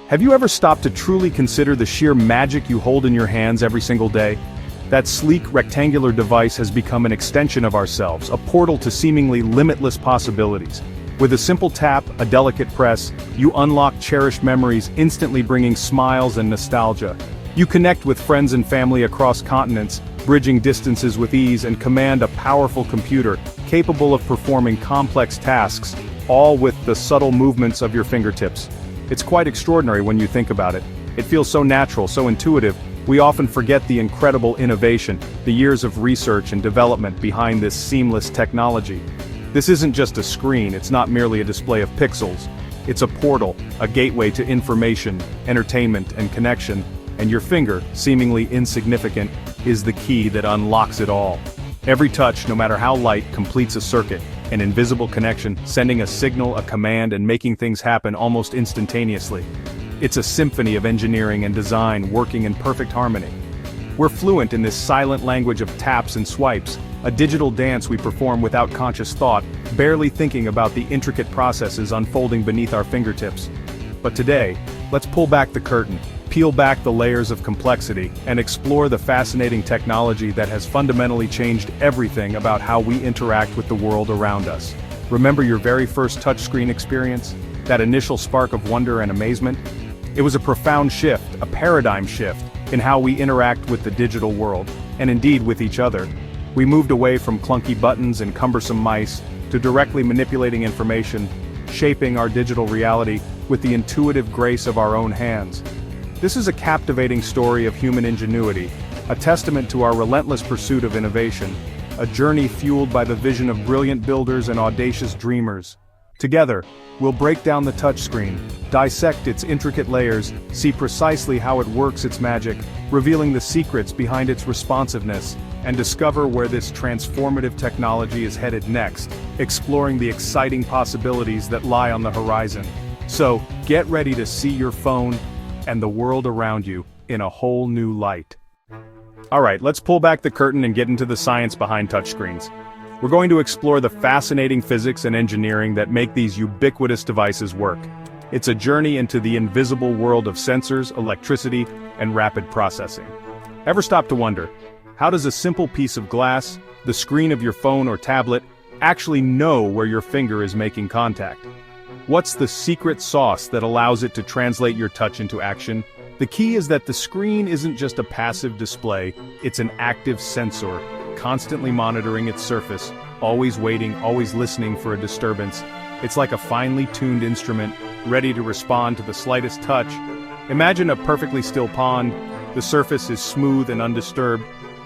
Have you ever stopped to truly consider the sheer magic you hold in your hands every single day? That sleek, rectangular device has become an extension of ourselves, a portal to seemingly limitless possibilities. With a simple tap, a delicate press, you unlock cherished memories, instantly bringing smiles and nostalgia. You connect with friends and family across continents, bridging distances with ease, and command a powerful computer, capable of performing complex tasks, all with the subtle movements of your fingertips. It's quite extraordinary when you think about it. It feels so natural, so intuitive. We often forget the incredible innovation, the years of research and development behind this seamless technology. This isn't just a screen, it's not merely a display of pixels. It's a portal, a gateway to information, entertainment, and connection, and your finger, seemingly insignificant, is the key that unlocks it all. Every touch, no matter how light, completes a circuit, an invisible connection, sending a signal, a command, and making things happen almost instantaneously. It's a symphony of engineering and design working in perfect harmony. We're fluent in this silent language of taps and swipes, a digital dance we perform without conscious thought, barely thinking about the intricate processes unfolding beneath our fingertips. But today, let's pull back the curtain, peel back the layers of complexity, and explore the fascinating technology that has fundamentally changed everything about how we interact with the world around us. Remember your very first touchscreen experience? That initial spark of wonder and amazement? It was a profound shift, a paradigm shift, in how we interact with the digital world, and indeed with each other. We moved away from clunky buttons and cumbersome mice, to directly manipulating information, shaping our digital reality with the intuitive grace of our own hands. This is a captivating story of human ingenuity, a testament to our relentless pursuit of innovation, a journey fueled by the vision of brilliant builders and audacious dreamers. Together, we'll break down the touchscreen, dissect its intricate layers, see precisely how it works its magic, revealing the secrets behind its responsiveness, and discover where this transformative technology is headed next, exploring the exciting possibilities that lie on the horizon. So, get ready to see your phone and the world around you in a whole new light. Alright, let's pull back the curtain and get into the science behind touchscreens. We're going to explore the fascinating physics and engineering that make these ubiquitous devices work. It's a journey into the invisible world of sensors, electricity, and rapid processing. Ever stop to wonder, how does a simple piece of glass, the screen of your phone or tablet, actually know where your finger is making contact? What's the secret sauce that allows it to translate your touch into action? The key is that the screen isn't just a passive display, it's an active sensor, constantly monitoring its surface, always waiting, always listening for a disturbance. It's like a finely tuned instrument, ready to respond to the slightest touch. Imagine a perfectly still pond. The surface is smooth and undisturbed.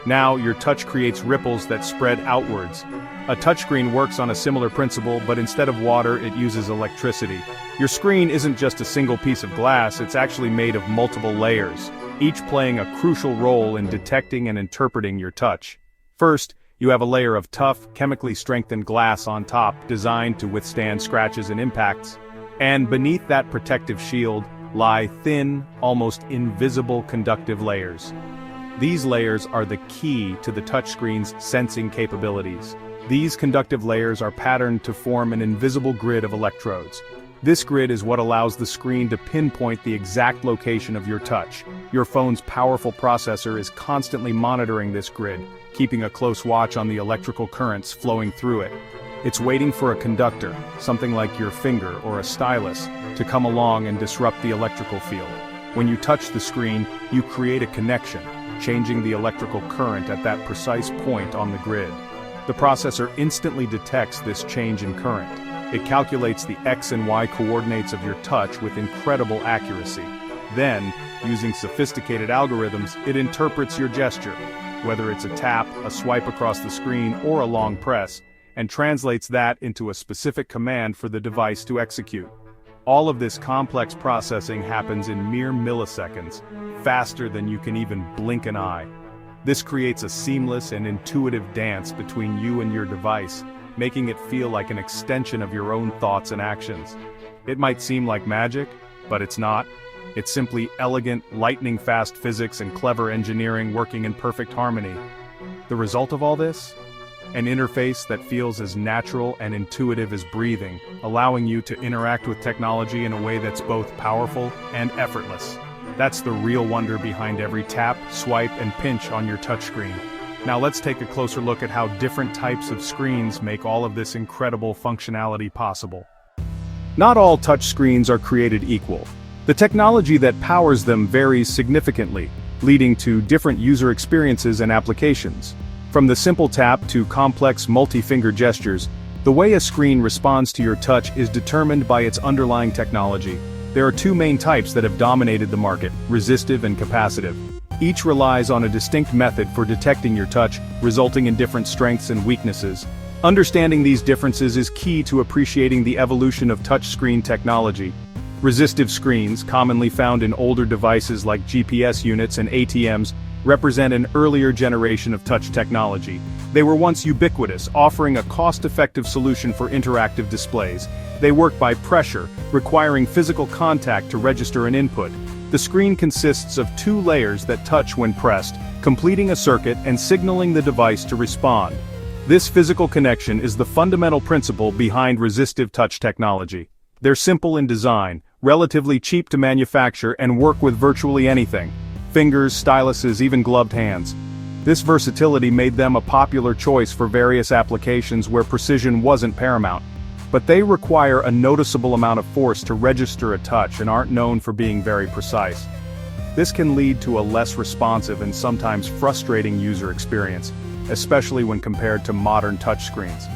Now, your touch creates ripples that spread outwards. A touchscreen works on a similar principle, but instead of water, it uses electricity. Your screen isn't just a single piece of glass, it's actually made of multiple layers, each playing a crucial role in detecting and interpreting your touch. First, you have a layer of tough, chemically strengthened glass on top, designed to withstand scratches and impacts. And beneath that protective shield lie thin, almost invisible conductive layers. These layers are the key to the touchscreen's sensing capabilities. These conductive layers are patterned to form an invisible grid of electrodes. This grid is what allows the screen to pinpoint the exact location of your touch. Your phone's powerful processor is constantly monitoring this grid, keeping a close watch on the electrical currents flowing through it. It's waiting for a conductor, something like your finger or a stylus, to come along and disrupt the electrical field. When you touch the screen, you create a connection, changing the electrical current at that precise point on the grid. The processor instantly detects this change in current. It calculates the X and Y coordinates of your touch with incredible accuracy. Then, using sophisticated algorithms, it interprets your gesture, whether it's a tap, a swipe across the screen, or a long press, and translates that into a specific command for the device to execute. All of this complex processing happens in mere milliseconds, faster than you can even blink an eye. This creates a seamless and intuitive dance between you and your device, making it feel like an extension of your own thoughts and actions. It might seem like magic, but it's not. It's simply elegant, lightning-fast physics and clever engineering working in perfect harmony. The result of all this? An interface that feels as natural and intuitive as breathing, allowing you to interact with technology in a way that's both powerful and effortless. That's the real wonder behind every tap, swipe, and pinch on your touchscreen. Now let's take a closer look at how different types of screens make all of this incredible functionality possible. Not all touchscreens are created equal. The technology that powers them varies significantly, leading to different user experiences and applications. From the simple tap to complex multi-finger gestures, the way a screen responds to your touch is determined by its underlying technology. There are two main types that have dominated the market: resistive and capacitive. Each relies on a distinct method for detecting your touch, resulting in different strengths and weaknesses. Understanding these differences is key to appreciating the evolution of touchscreen technology. Resistive screens, commonly found in older devices like GPS units and ATMs, represent an earlier generation of touch technology. They were once ubiquitous, offering a cost-effective solution for interactive displays. They work by pressure, requiring physical contact to register an input. The screen consists of two layers that touch when pressed, completing a circuit and signaling the device to respond. This physical connection is the fundamental principle behind resistive touch technology. They're simple in design, relatively cheap to manufacture, and work with virtually anything: fingers, styluses, even gloved hands. This versatility made them a popular choice for various applications where precision wasn't paramount. But they require a noticeable amount of force to register a touch and aren't known for being very precise. This can lead to a less responsive and sometimes frustrating user experience, especially when compared to modern touchscreens.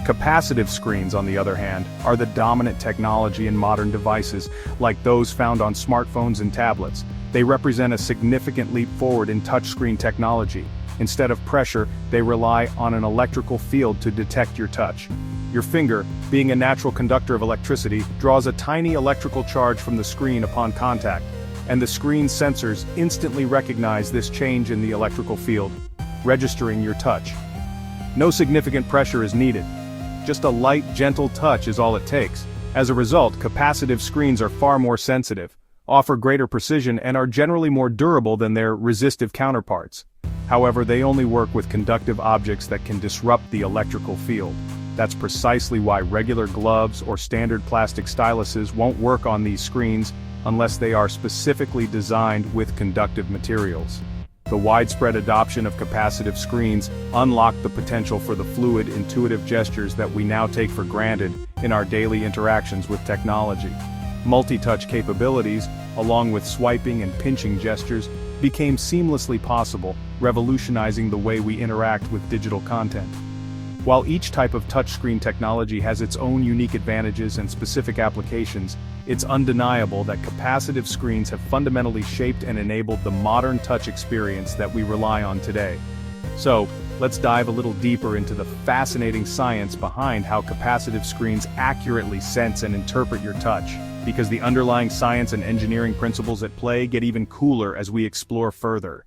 Capacitive screens, on the other hand, are the dominant technology in modern devices, like those found on smartphones and tablets. They represent a significant leap forward in touchscreen technology. Instead of pressure, they rely on an electrical field to detect your touch. Your finger, being a natural conductor of electricity, draws a tiny electrical charge from the screen upon contact, and the screen's sensors instantly recognize this change in the electrical field, registering your touch. No significant pressure is needed. Just a light, gentle touch is all it takes. As a result, capacitive screens are far more sensitive, offer greater precision, and are generally more durable than their resistive counterparts. However, they only work with conductive objects that can disrupt the electrical field. That's precisely why regular gloves or standard plastic styluses won't work on these screens unless they are specifically designed with conductive materials. The widespread adoption of capacitive screens unlocked the potential for the fluid, intuitive gestures that we now take for granted in our daily interactions with technology. Multi-touch capabilities, along with swiping and pinching gestures, became seamlessly possible, revolutionizing the way we interact with digital content. While each type of touchscreen technology has its own unique advantages and specific applications, it's undeniable that capacitive screens have fundamentally shaped and enabled the modern touch experience that we rely on today. So, let's dive a little deeper into the fascinating science behind how capacitive screens accurately sense and interpret your touch, because the underlying science and engineering principles at play get even cooler as we explore further.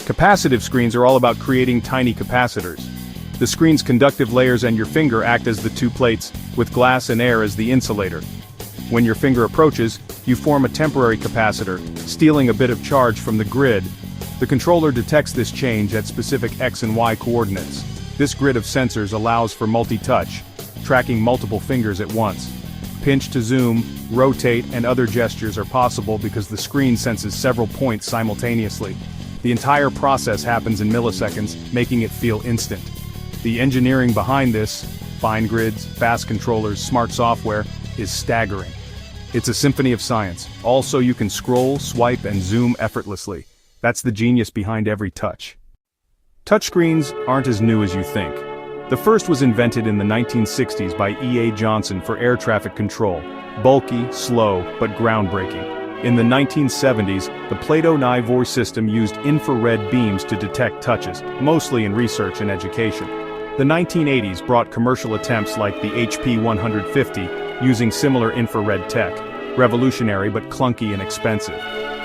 Capacitive screens are all about creating tiny capacitors. The screen's conductive layers and your finger act as the two plates, with glass and air as the insulator. When your finger approaches, you form a temporary capacitor, stealing a bit of charge from the grid. The controller detects this change at specific X and Y coordinates. This grid of sensors allows for multi-touch, tracking multiple fingers at once. Pinch to zoom, rotate, and other gestures are possible because the screen senses several points simultaneously. The entire process happens in milliseconds, making it feel instant. The engineering behind this, fine grids, fast controllers, smart software, is staggering. It's a symphony of science, all so you can scroll, swipe, and zoom effortlessly. That's the genius behind every touch. Touchscreens aren't as new as you think. The first was invented in the 1960s by E.A. Johnson for air traffic control. Bulky, slow, but groundbreaking. In the 1970s, the Plato-Nivor system used infrared beams to detect touches, mostly in research and education. The 1980s brought commercial attempts like the HP 150, using similar infrared tech, revolutionary but clunky and expensive.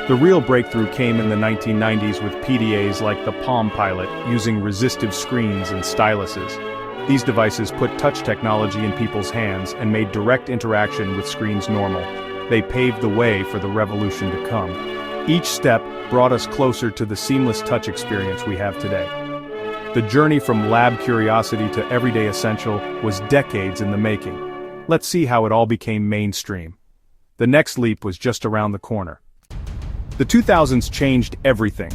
The real breakthrough came in the 1990s with PDAs like the Palm Pilot, using resistive screens and styluses. These devices put touch technology in people's hands and made direct interaction with screens normal. They paved the way for the revolution to come. Each step brought us closer to the seamless touch experience we have today. The journey from lab curiosity to everyday essential was decades in the making. Let's see how it all became mainstream. The next leap was just around the corner. The 2000s changed everything.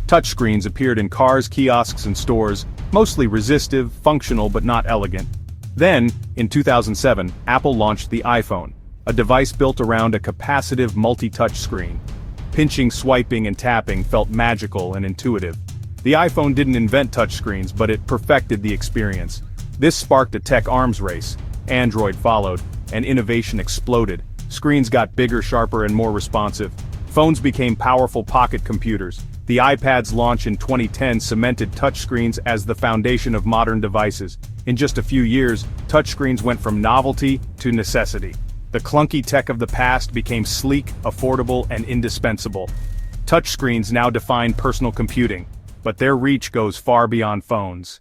Touchscreens appeared in cars, kiosks, and stores, mostly resistive, functional but not elegant. Then, in 2007, Apple launched the iPhone, a device built around a capacitive multi-touch screen. Pinching, swiping, and tapping felt magical and intuitive. The iPhone didn't invent touchscreens, but it perfected the experience. This sparked a tech arms race. Android followed, and innovation exploded. Screens got bigger, sharper, and more responsive. Phones became powerful pocket computers. The iPad's launch in 2010 cemented touchscreens as the foundation of modern devices. In just a few years, touchscreens went from novelty to necessity. The clunky tech of the past became sleek, affordable, and indispensable. Touchscreens now define personal computing, but their reach goes far beyond phones.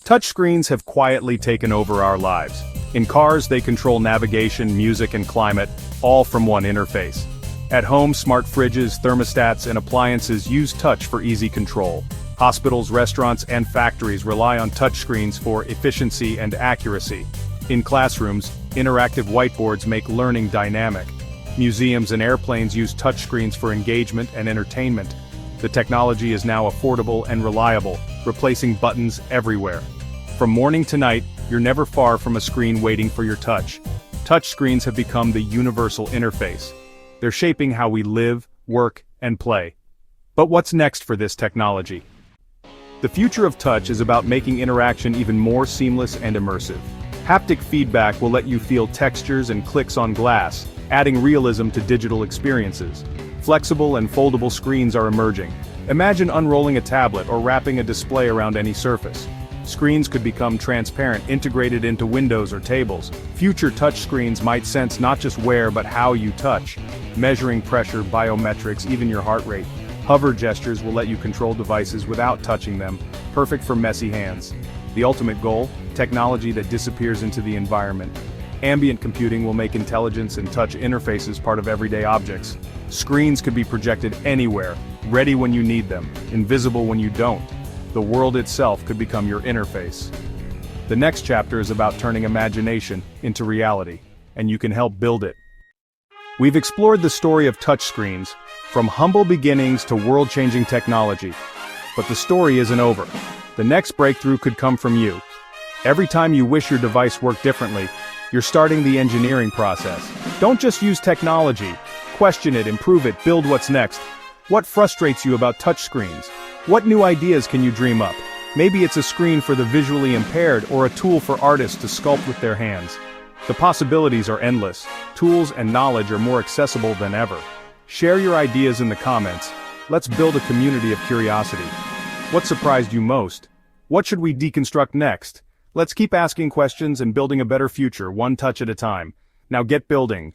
Touchscreens have quietly taken over our lives. In cars, they control navigation, music, and climate, all from one interface. At home, smart fridges, thermostats, and appliances use touch for easy control. Hospitals, restaurants, and factories rely on touchscreens for efficiency and accuracy. In classrooms, interactive whiteboards make learning dynamic. Museums and airplanes use touchscreens for engagement and entertainment. The technology is now affordable and reliable, replacing buttons everywhere. From morning to night, you're never far from a screen waiting for your touch. Touchscreens have become the universal interface. They're shaping how we live, work, and play. But what's next for this technology? The future of touch is about making interaction even more seamless and immersive. Haptic feedback will let you feel textures and clicks on glass, adding realism to digital experiences. Flexible and foldable screens are emerging. Imagine unrolling a tablet or wrapping a display around any surface. Screens could become transparent, integrated into windows or tables. Future touchscreens might sense not just where but how you touch, measuring pressure, biometrics, even your heart rate. Hover gestures will let you control devices without touching them, perfect for messy hands. The ultimate goal? Technology that disappears into the environment. Ambient computing will make intelligence and touch interfaces part of everyday objects. Screens could be projected anywhere, ready when you need them, invisible when you don't. The world itself could become your interface. The next chapter is about turning imagination into reality, and you can help build it. We've explored the story of touchscreens, from humble beginnings to world-changing technology. But the story isn't over. The next breakthrough could come from you. Every time you wish your device worked differently, you're starting the engineering process. Don't just use technology. Question it, improve it, build what's next. What frustrates you about touchscreens? What new ideas can you dream up? Maybe it's a screen for the visually impaired or a tool for artists to sculpt with their hands. The possibilities are endless. Tools and knowledge are more accessible than ever. Share your ideas in the comments. Let's build a community of curiosity. What surprised you most? What should we deconstruct next? Let's keep asking questions and building a better future, one touch at a time. Now get building.